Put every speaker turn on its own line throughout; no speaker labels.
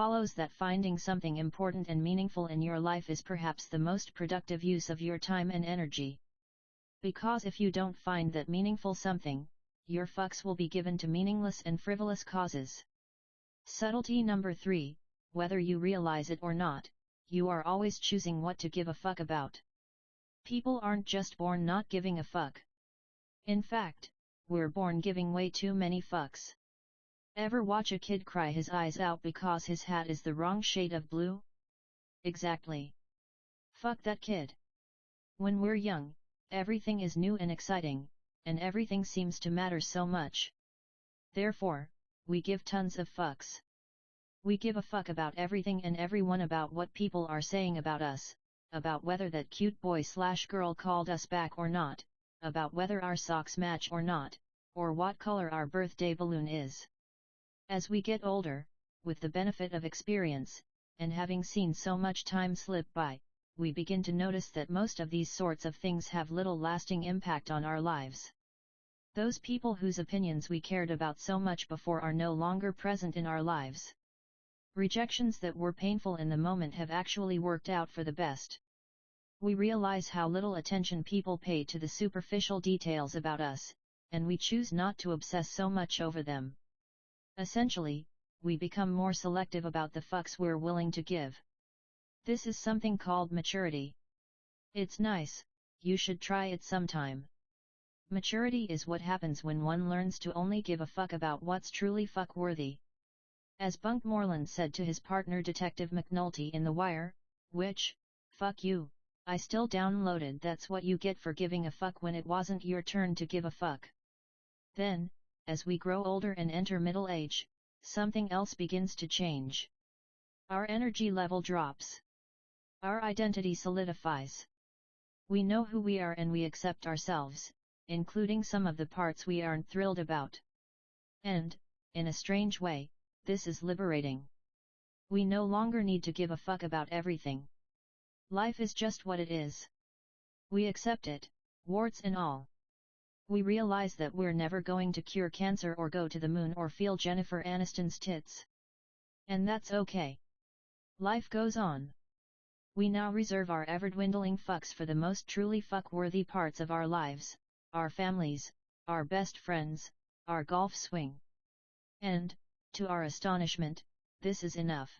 follows that finding something important and meaningful in your life is perhaps the most productive use of your time and energy. Because if you don't find that meaningful something, your fucks will be given to meaningless and frivolous causes. Subtlety number 3, whether you realize it or not, you are always choosing what to give a fuck about. People aren't just born not giving a fuck. In fact, we're born giving way too many fucks. Ever watch a kid cry his eyes out because his hat is the wrong shade of blue? Exactly. Fuck that kid. When we're young, everything is new and exciting, and everything seems to matter so much. Therefore, we give tons of fucks. We give a fuck about everything and everyone, about what people are saying about us, about whether that cute boy/girl called us back or not, about whether our socks match or not, or what color our birthday balloon is. As we get older, with the benefit of experience, and having seen so much time slip by, we begin to notice that most of these sorts of things have little lasting impact on our lives. Those people whose opinions we cared about so much before are no longer present in our lives. Rejections that were painful in the moment have actually worked out for the best. We realize how little attention people pay to the superficial details about us, and we choose not to obsess so much over them. Essentially, we become more selective about the fucks we're willing to give. This is something called maturity. It's nice, you should try it sometime. Maturity is what happens when one learns to only give a fuck about what's truly fuck-worthy. As Bunk Moreland said to his partner Detective McNulty in The Wire, which, fuck you, I still downloaded. That's what you get for giving a fuck when it wasn't your turn to give a fuck. Then, as we grow older and enter middle age, something else begins to change. Our energy level drops. Our identity solidifies. We know who we are and we accept ourselves, including some of the parts we aren't thrilled about. And, in a strange way, this is liberating. We no longer need to give a fuck about everything. Life is just what it is. We accept it, warts and all. We realize that we're never going to cure cancer or go to the moon or feel Jennifer Aniston's tits. And that's okay. Life goes on. We now reserve our ever-dwindling fucks for the most truly fuck-worthy parts of our lives, our families, our best friends, our golf swing. And, to our astonishment, this is enough.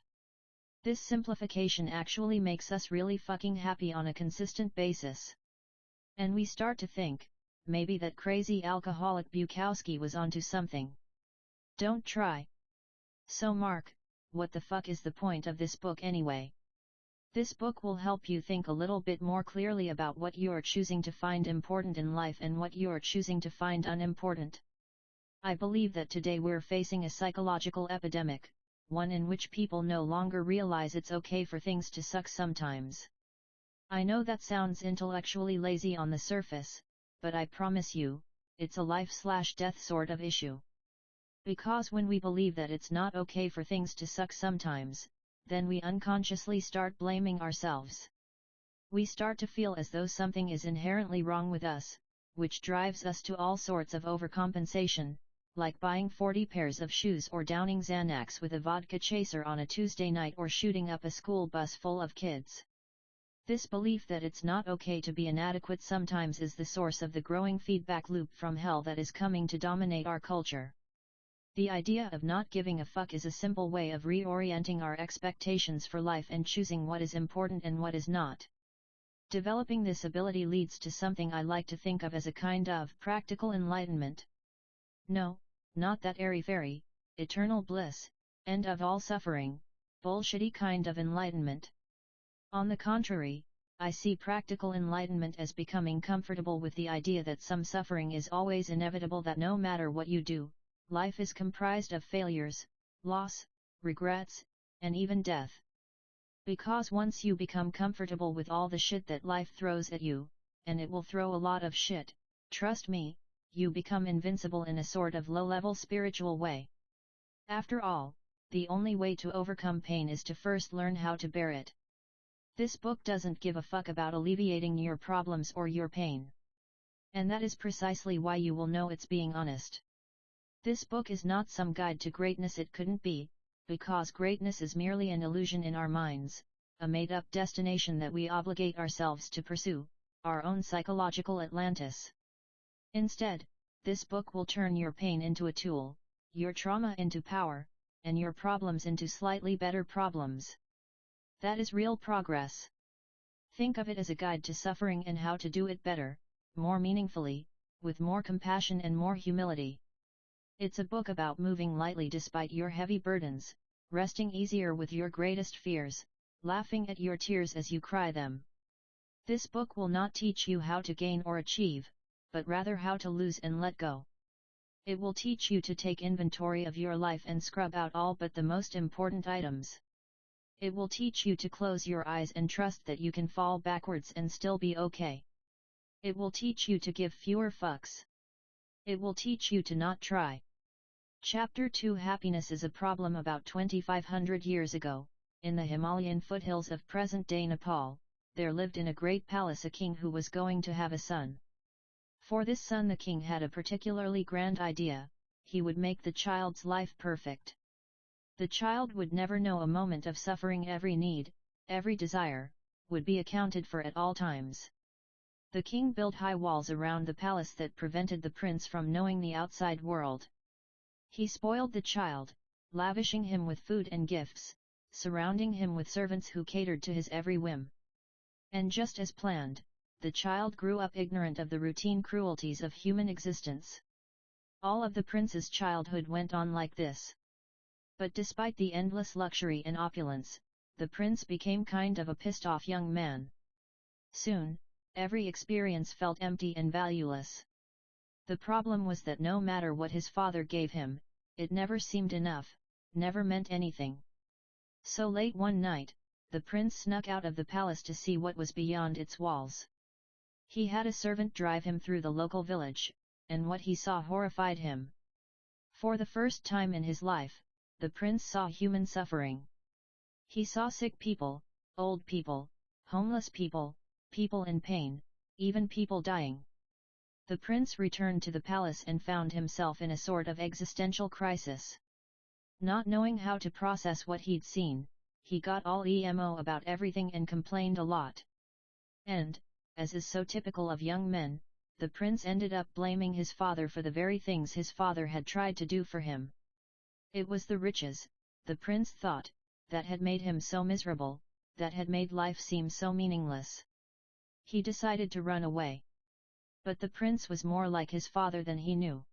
This simplification actually makes us really fucking happy on a consistent basis. And we start to think, maybe that crazy alcoholic Bukowski was onto something. Don't try. So Mark, what the fuck is the point of this book anyway? This book will help you think a little bit more clearly about what you're choosing to find important in life and what you're choosing to find unimportant. I believe that today we're facing a psychological epidemic, one in which people no longer realize it's okay for things to suck sometimes. I know that sounds intellectually lazy on the surface, but I promise you, it's a life/death sort of issue. Because when we believe that it's not okay for things to suck sometimes, then we unconsciously start blaming ourselves. We start to feel as though something is inherently wrong with us, which drives us to all sorts of overcompensation, like buying 40 pairs of shoes or downing Xanax with a vodka chaser on a Tuesday night or shooting up a school bus full of kids. This belief that it's not okay to be inadequate sometimes is the source of the growing feedback loop from hell that is coming to dominate our culture. The idea of not giving a fuck is a simple way of reorienting our expectations for life and choosing what is important and what is not. Developing this ability leads to something I like to think of as a kind of practical enlightenment. No, not that airy-fairy, eternal bliss, end of all suffering, bullshitty kind of enlightenment. On the contrary, I see practical enlightenment as becoming comfortable with the idea that some suffering is always inevitable, that no matter what you do, life is comprised of failures, loss, regrets, and even death. Because once you become comfortable with all the shit that life throws at you, and it will throw a lot of shit, trust me, you become invincible in a sort of low-level spiritual way. After all, the only way to overcome pain is to first learn how to bear it. This book doesn't give a fuck about alleviating your problems or your pain. And that is precisely why you will know it's being honest. This book is not some guide to greatness, it couldn't be, because greatness is merely an illusion in our minds, a made-up destination that we obligate ourselves to pursue, our own psychological Atlantis. Instead, this book will turn your pain into a tool, your trauma into power, and your problems into slightly better problems. That is real progress. Think of it as a guide to suffering and how to do it better, more meaningfully, with more compassion and more humility. It's a book about moving lightly despite your heavy burdens, resting easier with your greatest fears, laughing at your tears as you cry them. This book will not teach you how to gain or achieve, but rather how to lose and let go. It will teach you to take inventory of your life and scrub out all but the most important items. It will teach you to close your eyes and trust that you can fall backwards and still be okay. It will teach you to give fewer fucks. It will teach you to not try. Chapter 2 Happiness is a problem. About 2500 years ago, in the Himalayan foothills of present-day Nepal, there lived in a great palace a king who was going to have a son. For this son the king had a particularly grand idea: he would make the child's life perfect. The child would never know a moment of suffering. Every need, every desire, would be accounted for at all times. The king built high walls around the palace that prevented the prince from knowing the outside world. He spoiled the child, lavishing him with food and gifts, surrounding him with servants who catered to his every whim. And just as planned, the child grew up ignorant of the routine cruelties of human existence. All of the prince's childhood went on like this. But despite the endless luxury and opulence, the prince became kind of a pissed-off young man. Soon, every experience felt empty and valueless. The problem was that no matter what his father gave him, it never seemed enough, never meant anything. So late one night, the prince snuck out of the palace to see what was beyond its walls. He had a servant drive him through the local village, and what he saw horrified him. For the first time in his life, the prince saw human suffering. He saw sick people, old people, homeless people, people in pain, even people dying. The prince returned to the palace and found himself in a sort of existential crisis. Not knowing how to process what he'd seen, he got all emo about everything and complained a lot. And, as is so typical of young men, the prince ended up blaming his father for the very things his father had tried to do for him. It was the riches, the prince thought, that had made him so miserable, that had made life seem so meaningless. He decided to run away. But the prince was more like his father than he knew.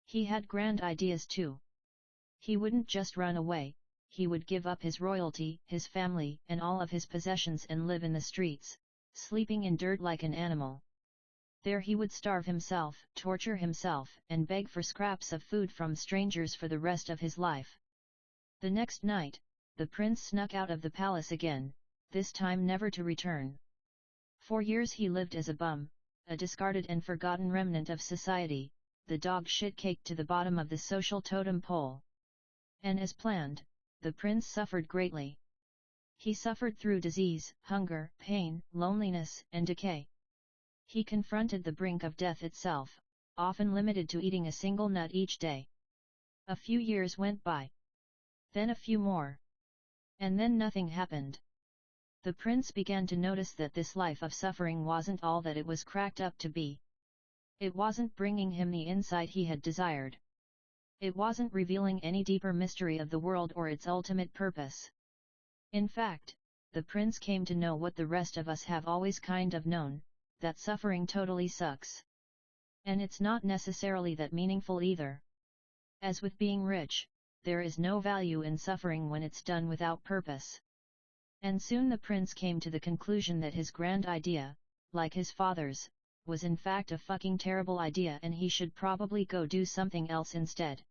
He had grand ideas too. He wouldn't just run away, he would give up his royalty, his family, and all of his possessions and live in the streets, sleeping in dirt like an animal. There he would starve himself, torture himself, and beg for scraps of food from strangers for the rest of his life. The next night, the prince snuck out of the palace again, this time never to return. For years he lived as a bum, a discarded and forgotten remnant of society, the dog shit cake to the bottom of the social totem pole. And as planned, the prince suffered greatly. He suffered through disease, hunger, pain, loneliness, and decay. He confronted the brink of death itself, often limited to eating a single nut each day. A few years went by. Then a few more. And then nothing happened. The prince began to notice that this life of suffering wasn't all that it was cracked up to be. It wasn't bringing him the insight he had desired. It wasn't revealing any deeper mystery of the world or its ultimate purpose. In fact, the prince came to know what the rest of us have always kind of known, that suffering totally sucks. And it's not necessarily that meaningful either. As with being rich, there is no value in suffering when it's done without purpose. And soon the prince came to the conclusion that his grand idea, like his father's, was in fact a fucking terrible idea and he should probably go do something else instead.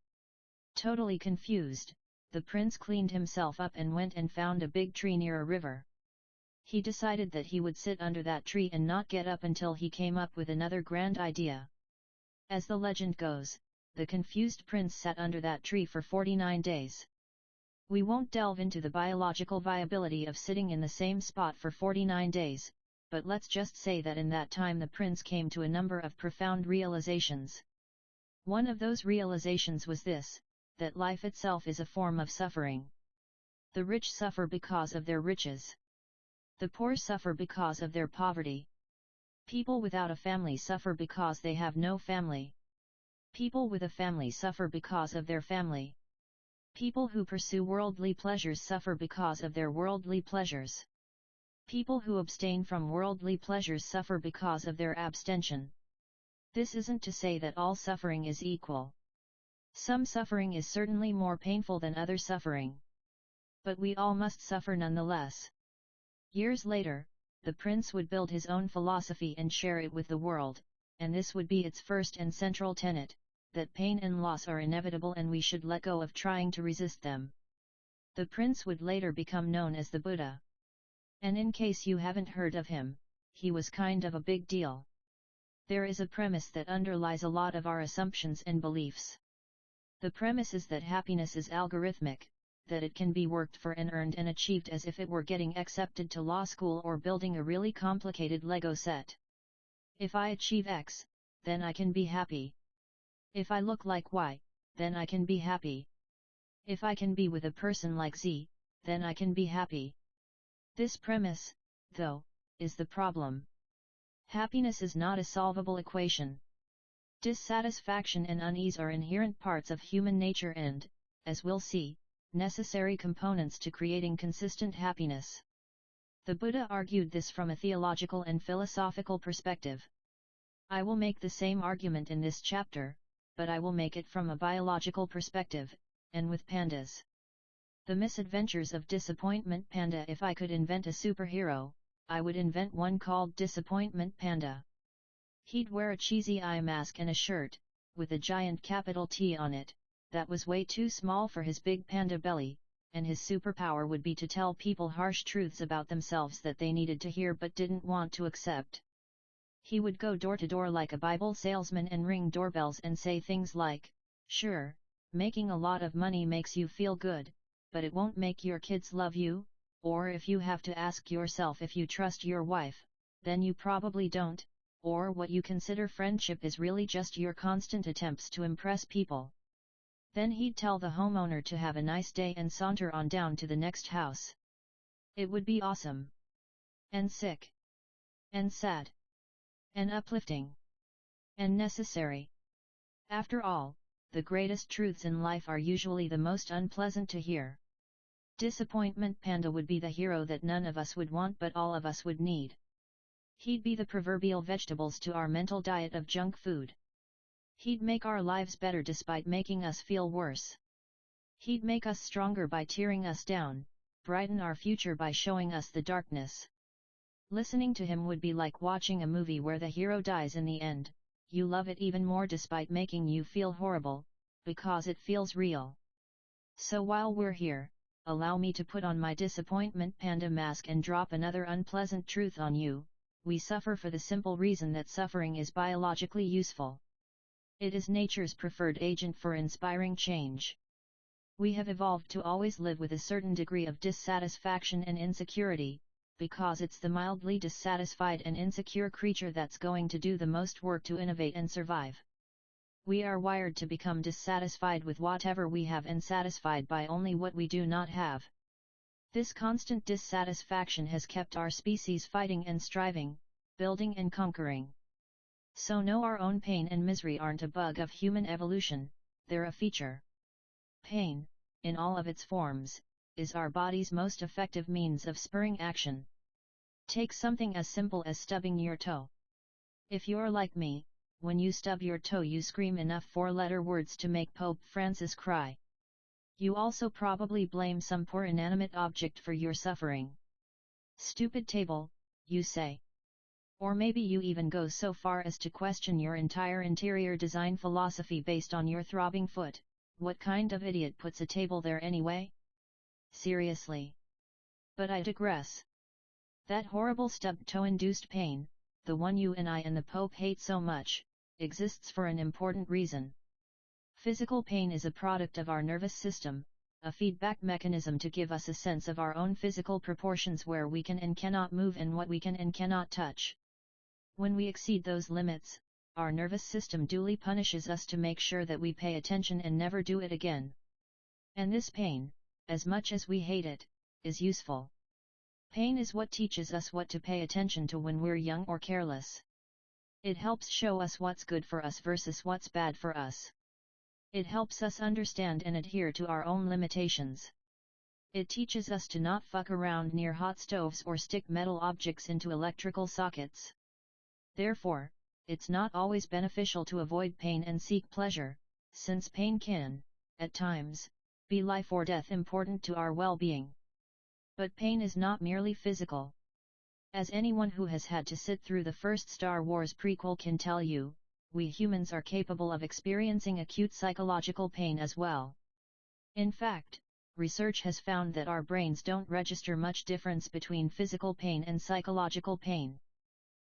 Totally confused, the prince cleaned himself up and went and found a big tree near a river. He decided that he would sit under that tree and not get up until he came up with another grand idea. As the legend goes, the confused prince sat under that tree for 49 days. We won't delve into the biological viability of sitting in the same spot for 49 days, but let's just say that in that time the prince came to a number of profound realizations. One of those realizations was this, that life itself is a form of suffering. The rich suffer because of their riches. The poor suffer because of their poverty. People without a family suffer because they have no family. People with a family suffer because of their family. People who pursue worldly pleasures suffer because of their worldly pleasures. People who abstain from worldly pleasures suffer because of their abstention. This isn't to say that all suffering is equal. Some suffering is certainly more painful than other suffering. But we all must suffer nonetheless. Years later, the prince would build his own philosophy and share it with the world, and this would be its first and central tenet, that pain and loss are inevitable and we should let go of trying to resist them. The prince would later become known as the Buddha. And in case you haven't heard of him, he was kind of a big deal. There is a premise that underlies a lot of our assumptions and beliefs. The premise is that happiness is algorithmic, that it can be worked for and earned and achieved as if it were getting accepted to law school or building a really complicated Lego set. If I achieve X, then I can be happy. If I look like Y, then I can be happy. If I can be with a person like Z, then I can be happy. This premise, though, is the problem. Happiness is not a solvable equation. Dissatisfaction and unease are inherent parts of human nature and, as we'll see, necessary components to creating consistent happiness. The Buddha argued this from a theological and philosophical perspective. I will make the same argument in this chapter, but I will make it from a biological perspective, and with pandas. The Misadventures of Disappointment Panda. If I could invent a superhero, I would invent one called Disappointment Panda. He'd wear a cheesy eye mask and a shirt, with a giant capital T on it, that was way too small for his big panda belly, and his superpower would be to tell people harsh truths about themselves that they needed to hear but didn't want to accept. He would go door to door like a Bible salesman and ring doorbells and say things like, "Sure, making a lot of money makes you feel good, but it won't make your kids love you," or if you have to ask yourself if you trust your wife, then you probably don't, or what you consider friendship is really just your constant attempts to impress people. Then he'd tell the homeowner to have a nice day and saunter on down to the next house. It would be awesome. And sick. And sad. And uplifting. And necessary. After all, the greatest truths in life are usually the most unpleasant to hear. Disappointment Panda would be the hero that none of us would want but all of us would need. He'd be the proverbial vegetables to our mental diet of junk food. He'd make our lives better despite making us feel worse. He'd make us stronger by tearing us down, brighten our future by showing us the darkness. Listening to him would be like watching a movie where the hero dies in the end. You love it even more despite making you feel horrible, because it feels real. So while we're here, allow me to put on my Disappointment Panda mask and drop another unpleasant truth on you. We suffer for the simple reason that suffering is biologically useful. It is nature's preferred agent for inspiring change. We have evolved to always live with a certain degree of dissatisfaction and insecurity, because it's the mildly dissatisfied and insecure creature that's going to do the most work to innovate and survive. We are wired to become dissatisfied with whatever we have and satisfied by only what we do not have. This constant dissatisfaction has kept our species fighting and striving, building and conquering. So no, our own pain and misery aren't a bug of human evolution, they're a feature. Pain, in all of its forms, is our body's most effective means of spurring action. Take something as simple as stubbing your toe. If you're like me, when you stub your toe you scream enough four-letter words to make Pope Francis cry. You also probably blame some poor inanimate object for your suffering. Stupid table, you say. Or maybe you even go so far as to question your entire interior design philosophy based on your throbbing foot. What kind of idiot puts a table there anyway? Seriously. But I digress. That horrible stubbed toe-induced pain, the one you and I and the Pope hate so much, exists for an important reason. Physical pain is a product of our nervous system, a feedback mechanism to give us a sense of our own physical proportions, where we can and cannot move and what we can and cannot touch. When we exceed those limits, our nervous system duly punishes us to make sure that we pay attention and never do it again. And this pain, as much as we hate it, is useful. Pain is what teaches us what to pay attention to when we're young or careless. It helps show us what's good for us versus what's bad for us. It helps us understand and adhere to our own limitations. It teaches us to not fuck around near hot stoves or stick metal objects into electrical sockets. Therefore, it's not always beneficial to avoid pain and seek pleasure, since pain can, at times, be life or death important to our well-being. But pain is not merely physical. As anyone who has had to sit through the first Star Wars prequel can tell you, we humans are capable of experiencing acute psychological pain as well. In fact, research has found that our brains don't register much difference between physical pain and psychological pain.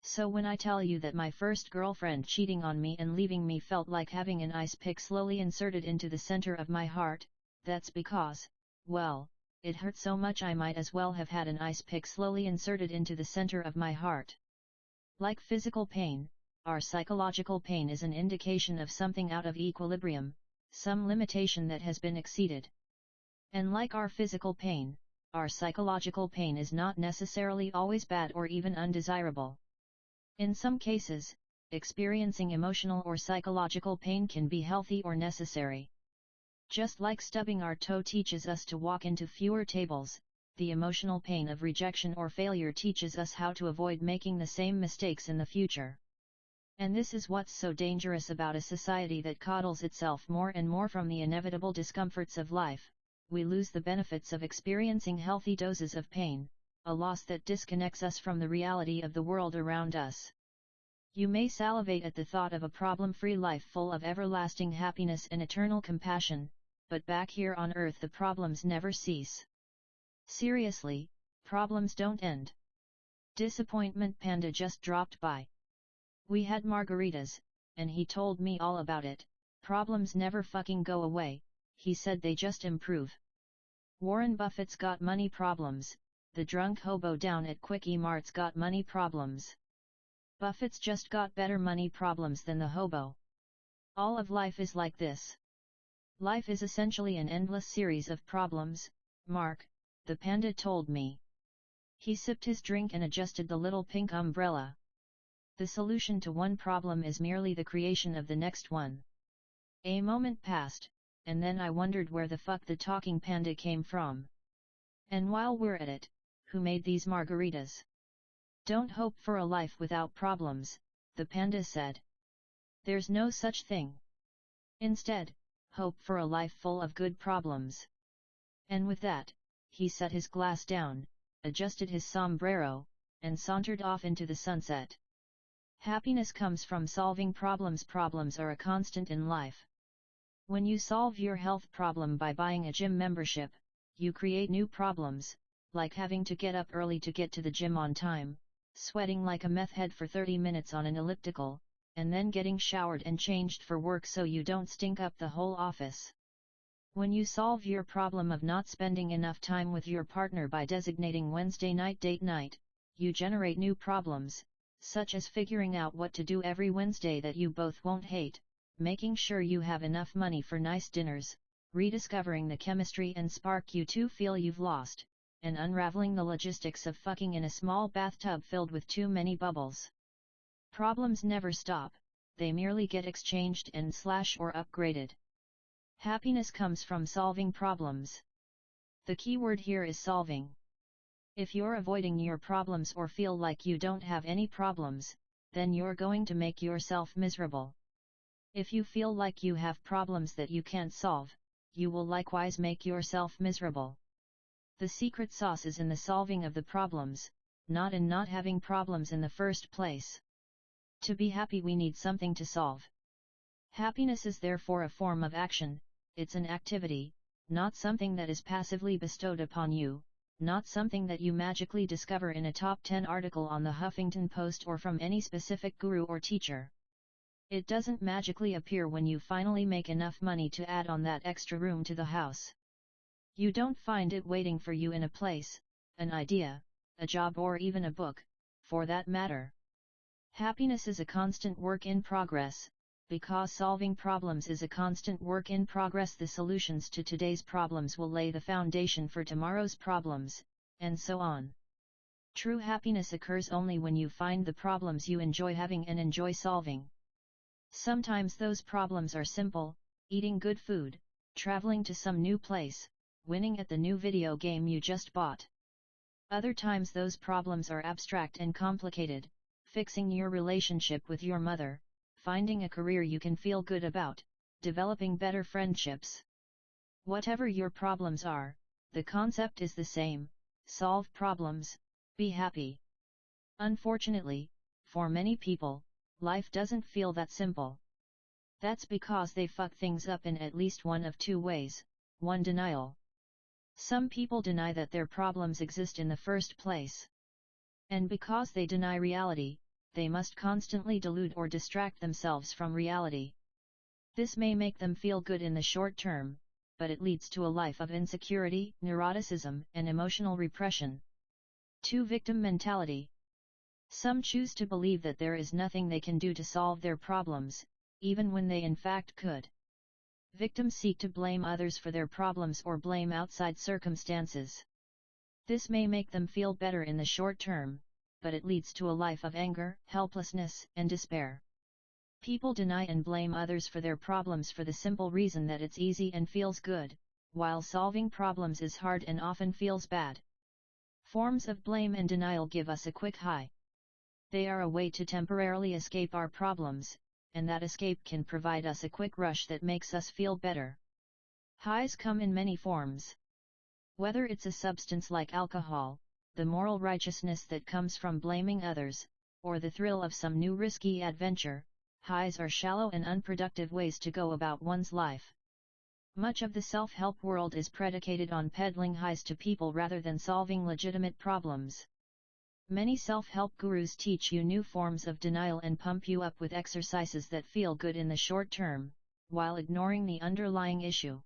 So when I tell you that my first girlfriend cheating on me and leaving me felt like having an ice pick slowly inserted into the center of my heart, that's because, well, it hurt so much I might as well have had an ice pick slowly inserted into the center of my heart. Like physical pain, our psychological pain is an indication of something out of equilibrium, some limitation that has been exceeded. And like our physical pain, our psychological pain is not necessarily always bad or even undesirable. In some cases, experiencing emotional or psychological pain can be healthy or necessary. Just like stubbing our toe teaches us to walk into fewer tables, the emotional pain of rejection or failure teaches us how to avoid making the same mistakes in the future. And this is what's so dangerous about a society that coddles itself more and more from the inevitable discomforts of life. We lose the benefits of experiencing healthy doses of pain, a loss that disconnects us from the reality of the world around us. You may salivate at the thought of a problem-free life full of everlasting happiness and eternal compassion, but back here on Earth the problems never cease. Seriously, problems don't end. Disappointment Panda just dropped by. We had margaritas, and he told me all about it. Problems never fucking go away, he said, they just improve. Warren Buffett's got money problems, the drunk hobo down at Quickie Mart's got money problems. Buffett's just got better money problems than the hobo. All of life is like this. Life is essentially an endless series of problems, Mark, the panda told me. He sipped his drink and adjusted the little pink umbrella. The solution to one problem is merely the creation of the next one. A moment passed, and then I wondered where the fuck the talking panda came from. And while we're at it, who made these margaritas? Don't hope for a life without problems, the panda said. There's no such thing. Instead, hope for a life full of good problems. And with that, he set his glass down, adjusted his sombrero, and sauntered off into the sunset. Happiness comes from solving problems. Problems are a constant in life. When you solve your health problem by buying a gym membership, you create new problems, like having to get up early to get to the gym on time, sweating like a meth head for 30 minutes on an elliptical, and then getting showered and changed for work so you don't stink up the whole office. When you solve your problem of not spending enough time with your partner by designating Wednesday night date night, you generate new problems, such as figuring out what to do every Wednesday that you both won't hate, making sure you have enough money for nice dinners, rediscovering the chemistry and spark you two feel you've lost, and unraveling the logistics of fucking in a small bathtub filled with too many bubbles. Problems never stop, they merely get exchanged and or upgraded. Happiness comes from solving problems. The key word here is solving. If you're avoiding your problems or feel like you don't have any problems, then you're going to make yourself miserable. If you feel like you have problems that you can't solve, you will likewise make yourself miserable. The secret sauce is in the solving of the problems, not in not having problems in the first place. To be happy we need something to solve. Happiness is therefore a form of action, it's an activity, not something that is passively bestowed upon you, not something that you magically discover in a top 10 article on the Huffington Post or from any specific guru or teacher. It doesn't magically appear when you finally make enough money to add on that extra room to the house. You don't find it waiting for you in a place, an idea, a job or even a book, for that matter. Happiness is a constant work in progress, because solving problems is a constant work in progress. The solutions to today's problems will lay the foundation for tomorrow's problems, and so on. True happiness occurs only when you find the problems you enjoy having and enjoy solving. Sometimes those problems are simple: eating good food, traveling to some new place, winning at the new video game you just bought. Other times those problems are abstract and complicated: fixing your relationship with your mother, finding a career you can feel good about, developing better friendships. Whatever your problems are, the concept is the same: solve problems, be happy. Unfortunately, for many people, life doesn't feel that simple. That's because they fuck things up in at least one of two ways. 1. Denial. Some people deny that their problems exist in the first place. And because they deny reality, they must constantly delude or distract themselves from reality. This may make them feel good in the short term, but it leads to a life of insecurity, neuroticism, and emotional repression. 2. Victim mentality. Some choose to believe that there is nothing they can do to solve their problems, even when they in fact could. Victims seek to blame others for their problems or blame outside circumstances. This may make them feel better in the short term, but it leads to a life of anger, helplessness, and despair. People deny and blame others for their problems for the simple reason that it's easy and feels good, while solving problems is hard and often feels bad. Forms of blame and denial give us a quick high. They are a way to temporarily escape our problems, and that escape can provide us a quick rush that makes us feel better. Highs come in many forms. Whether it's a substance like alcohol, the moral righteousness that comes from blaming others, or the thrill of some new risky adventure, highs are shallow and unproductive ways to go about one's life. Much of the self-help world is predicated on peddling highs to people rather than solving legitimate problems. Many self-help gurus teach you new forms of denial and pump you up with exercises that feel good in the short term, while ignoring the underlying issue.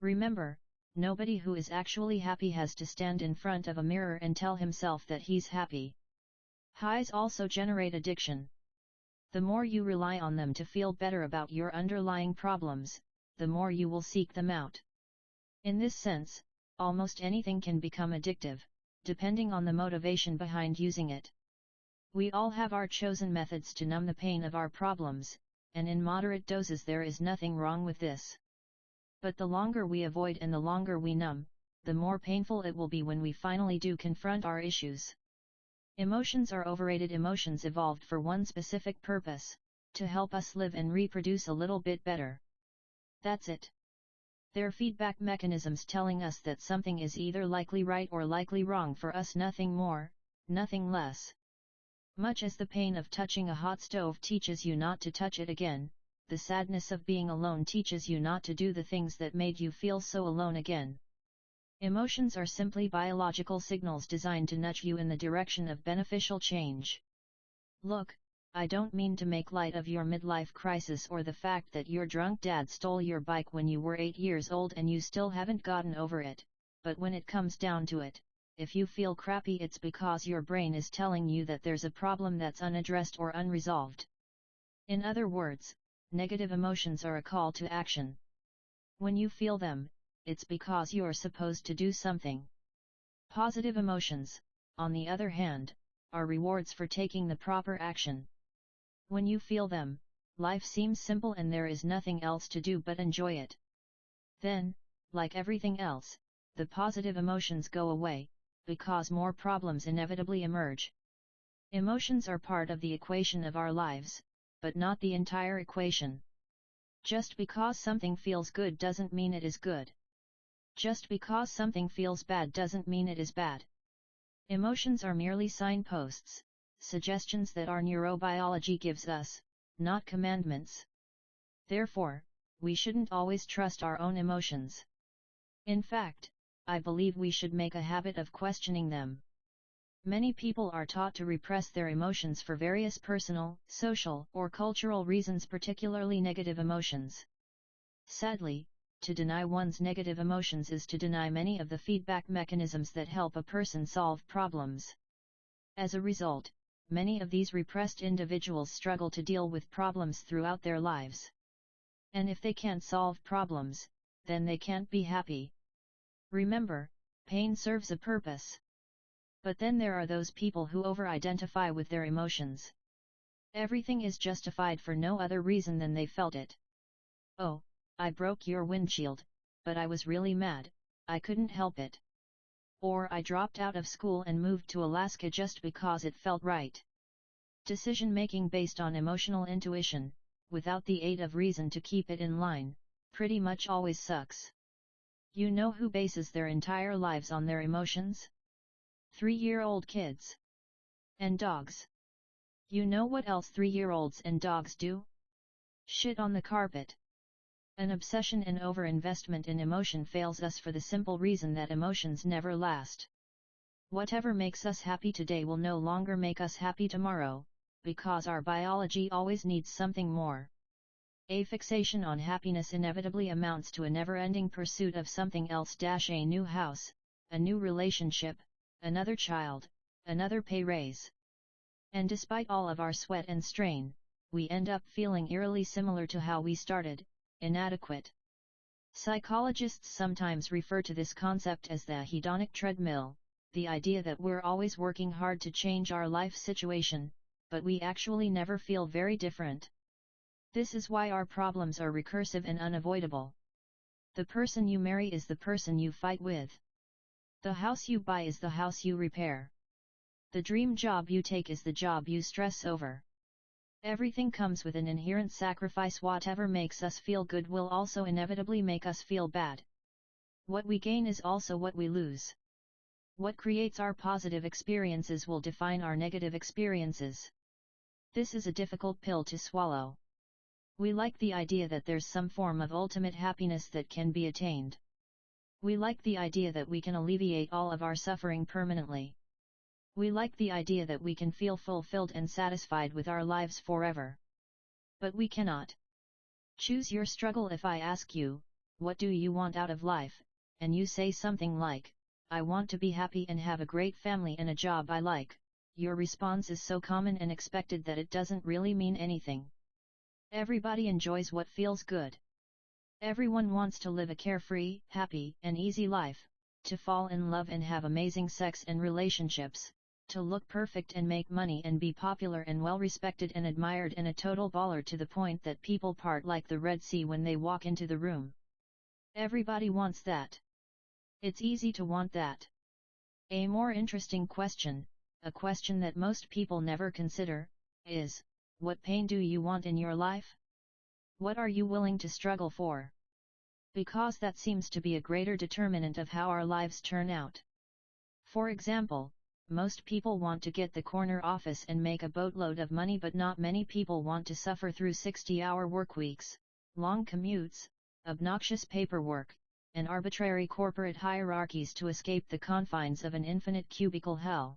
Remember, nobody who is actually happy has to stand in front of a mirror and tell himself that he's happy. Highs also generate addiction. The more you rely on them to feel better about your underlying problems, the more you will seek them out. In this sense, almost anything can become addictive, depending on the motivation behind using it. We all have our chosen methods to numb the pain of our problems, and in moderate doses there is nothing wrong with this. But the longer we avoid and the longer we numb, the more painful it will be when we finally do confront our issues. Emotions are overrated. Emotions evolved for one specific purpose: to help us live and reproduce a little bit better. That's it. They're feedback mechanisms telling us that something is either likely right or likely wrong for us, nothing more, nothing less. Much as the pain of touching a hot stove teaches you not to touch it again, the sadness of being alone teaches you not to do the things that made you feel so alone again. Emotions are simply biological signals designed to nudge you in the direction of beneficial change. Look, I don't mean to make light of your midlife crisis or the fact that your drunk dad stole your bike when you were 8 years old and you still haven't gotten over it, but when it comes down to it, if you feel crappy, it's because your brain is telling you that there's a problem that's unaddressed or unresolved. In other words, negative emotions are a call to action. When you feel them, it's because you're supposed to do something. Positive emotions, on the other hand, are rewards for taking the proper action. When you feel them, life seems simple and there is nothing else to do but enjoy it. Then, like everything else, the positive emotions go away, because more problems inevitably emerge. Emotions are part of the equation of our lives, but not the entire equation. Just because something feels good doesn't mean it is good. Just because something feels bad doesn't mean it is bad. Emotions are merely signposts, suggestions that our neurobiology gives us, not commandments. Therefore, we shouldn't always trust our own emotions. In fact, I believe we should make a habit of questioning them. Many people are taught to repress their emotions for various personal, social, or cultural reasons, particularly negative emotions. Sadly, to deny one's negative emotions is to deny many of the feedback mechanisms that help a person solve problems. As a result, many of these repressed individuals struggle to deal with problems throughout their lives. And if they can't solve problems, then they can't be happy. Remember, pain serves a purpose. But then there are those people who over-identify with their emotions. Everything is justified for no other reason than they felt it. Oh, I broke your windshield, but I was really mad, I couldn't help it. Or I dropped out of school and moved to Alaska just because it felt right. Decision-making based on emotional intuition, without the aid of reason to keep it in line, pretty much always sucks. You know who bases their entire lives on their emotions? 3-year-old kids. And dogs. You know what else 3-year-olds and dogs do? Shit on the carpet. An obsession and overinvestment in emotion fails us for the simple reason that emotions never last. Whatever makes us happy today will no longer make us happy tomorrow, because our biology always needs something more. A fixation on happiness inevitably amounts to a never-ending pursuit of something else. A new house, a new relationship, another child, another pay raise. And despite all of our sweat and strain, we end up feeling eerily similar to how we started, inadequate. Psychologists sometimes refer to this concept as the hedonic treadmill, the idea that we're always working hard to change our life situation, but we actually never feel very different. This is why our problems are recursive and unavoidable. The person you marry is the person you fight with. The house you buy is the house you repair. The dream job you take is the job you stress over. Everything comes with an inherent sacrifice. Whatever makes us feel good will also inevitably make us feel bad. What we gain is also what we lose. What creates our positive experiences will define our negative experiences. This is a difficult pill to swallow. We like the idea that there's some form of ultimate happiness that can be attained. We like the idea that we can alleviate all of our suffering permanently. We like the idea that we can feel fulfilled and satisfied with our lives forever. But we cannot. Choose your struggle. If I ask you, what do you want out of life, and you say something like, I want to be happy and have a great family and a job I like, your response is so common and expected that it doesn't really mean anything. Everybody enjoys what feels good. Everyone wants to live a carefree, happy, and easy life, to fall in love and have amazing sex and relationships, to look perfect and make money and be popular and well respected and admired and a total baller to the point that people part like the Red Sea when they walk into the room. Everybody wants that. It's easy to want that. A more interesting question, a question that most people never consider, is, what pain do you want in your life? What are you willing to struggle for? Because that seems to be a greater determinant of how our lives turn out. For example, most people want to get the corner office and make a boatload of money, but not many people want to suffer through 60-hour workweeks, long commutes, obnoxious paperwork, and arbitrary corporate hierarchies to escape the confines of an infinite cubicle hell.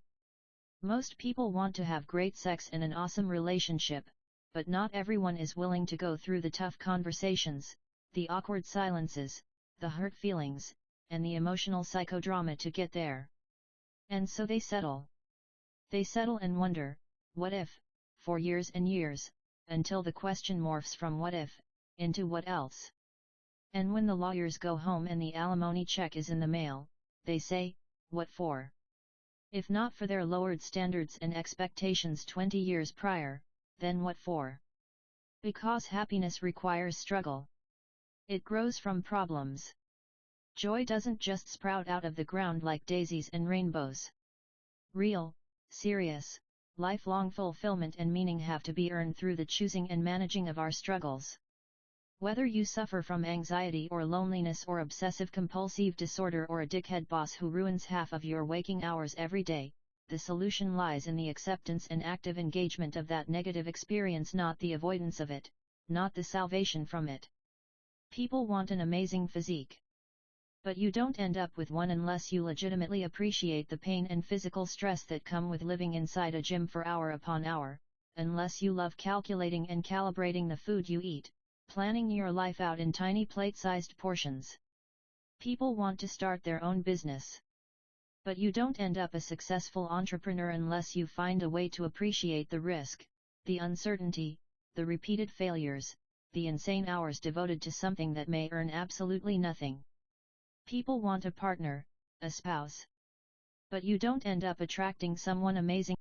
Most people want to have great sex and an awesome relationship, but not everyone is willing to go through the tough conversations, the awkward silences, the hurt feelings, and the emotional psychodrama to get there. And so they settle. They settle and wonder, what if, for years and years, until the question morphs from what if, into what else. And when the lawyers go home and the alimony check is in the mail, they say, what for? If not for their lowered standards and expectations 20 years prior, then what for? Because happiness requires struggle. It grows from problems. Joy doesn't just sprout out of the ground like daisies and rainbows. Real, serious, lifelong fulfillment and meaning have to be earned through the choosing and managing of our struggles. Whether you suffer from anxiety or loneliness or obsessive-compulsive disorder or a dickhead boss who ruins half of your waking hours every day, the solution lies in the acceptance and active engagement of that negative experience, not the avoidance of it, not the salvation from it. People want an amazing physique. But you don't end up with one unless you legitimately appreciate the pain and physical stress that come with living inside a gym for hour upon hour, unless you love calculating and calibrating the food you eat, planning your life out in tiny plate-sized portions. People want to start their own business. But you don't end up a successful entrepreneur unless you find a way to appreciate the risk, the uncertainty, the repeated failures, the insane hours devoted to something that may earn absolutely nothing. People want a partner, a spouse. But you don't end up attracting someone amazing.